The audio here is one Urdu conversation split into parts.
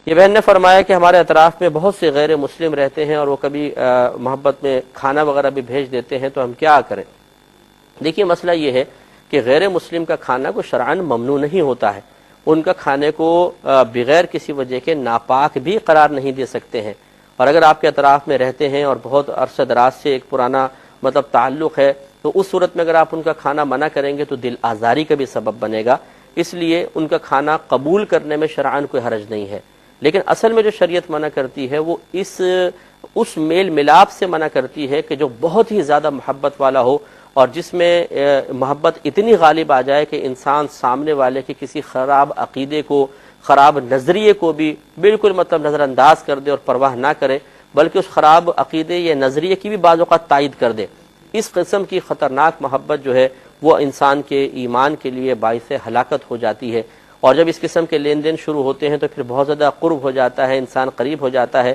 یہ بہن نے فرمایا کہ ہمارے اطراف میں بہت سے غیر مسلم رہتے ہیں اور وہ کبھی محبت میں کھانا وغیرہ بھی بھیج دیتے ہیں، تو ہم کیا کریں؟ دیکھیے مسئلہ یہ ہے کہ غیر مسلم کا کھانا کو شرعاً ممنوع نہیں ہوتا ہے، ان کا کھانے کو بغیر کسی وجہ کے ناپاک بھی قرار نہیں دے سکتے ہیں، اور اگر آپ کے اطراف میں رہتے ہیں اور بہت عرصہ دراز سے ایک پرانا تعلق ہے، تو اس صورت میں اگر آپ ان کا کھانا منع کریں گے تو دل آزاری کا بھی سبب بنے گا، اس لیے ان کا کھانا قبول کرنے میں شرعاً کوئی حرج نہیں ہے۔ لیکن اصل میں جو شریعت منع کرتی ہے وہ اس میل ملاپ سے منع کرتی ہے کہ جو بہت ہی زیادہ محبت والا ہو اور جس میں محبت اتنی غالب آ جائے کہ انسان سامنے والے کے کسی خراب عقیدے کو، خراب نظریے کو بھی بالکل نظر انداز کر دے اور پرواہ نہ کرے، بلکہ اس خراب عقیدے یا نظریے کی بھی بعض اوقات تائید کر دے۔ اس قسم کی خطرناک محبت جو ہے وہ انسان کے ایمان کے لیے باعث ہلاکت ہو جاتی ہے، اور جب اس قسم کے لین دین شروع ہوتے ہیں تو پھر بہت زیادہ قرب ہو جاتا ہے، انسان قریب ہو جاتا ہے۔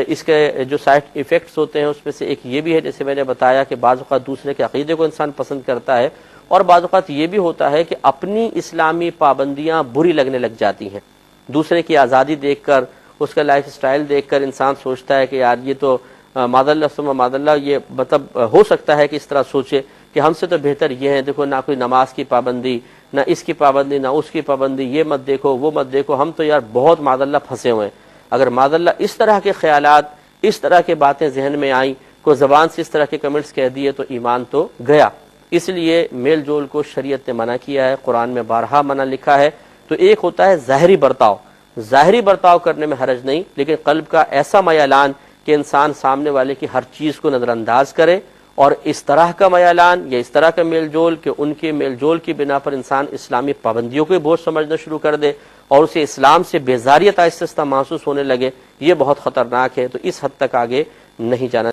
اس کے جو سائڈ ایفیکٹس ہوتے ہیں اس میں سے ایک یہ بھی ہے، جیسے میں نے بتایا، کہ بعض اوقات دوسرے کے عقیدے کو انسان پسند کرتا ہے، اور بعض اوقات یہ بھی ہوتا ہے کہ اپنی اسلامی پابندیاں بری لگنے لگ جاتی ہیں۔ دوسرے کی آزادی دیکھ کر، اس کا لائف سٹائل دیکھ کر انسان سوچتا ہے کہ یار یہ تو معذ اللہ یہ ہو سکتا ہے کہ اس طرح سوچے کہ ہم سے تو بہتر یہ ہے، دیکھو نہ کوئی نماز کی پابندی، نہ اس کی پابندی، نہ اس کی پابندی، یہ مت دیکھو وہ مت دیکھو، ہم تو یار بہت معذ اللہ پھنسے ہوئے ہیں۔ اگر معذ اللہ اس طرح کے خیالات، اس طرح کے باتیں ذہن میں آئیں، کوئی زبان سے اس طرح کے کمنٹس کہہ دیے، تو ایمان تو گیا۔ اس لیے میل جول کو شریعت نے منع کیا ہے، قرآن میں بارہا منع لکھا ہے۔ تو ایک ہوتا ہے ظاہری برتاؤ، ظاہری برتاؤ کرنے میں حرج نہیں، لیکن قلب کا ایسا میلان کہ انسان سامنے والے کی ہر چیز کو نظر انداز کرے، اور اس طرح کا میلان یا اس طرح کا میل جول کہ ان کے میل جول کی بنا پر انسان اسلامی پابندیوں کو بوجھ سمجھنا شروع کر دے اور اسے اسلام سے بیزاریت آہستہ آہستہ محسوس ہونے لگے، یہ بہت خطرناک ہے۔ تو اس حد تک آگے نہیں جانا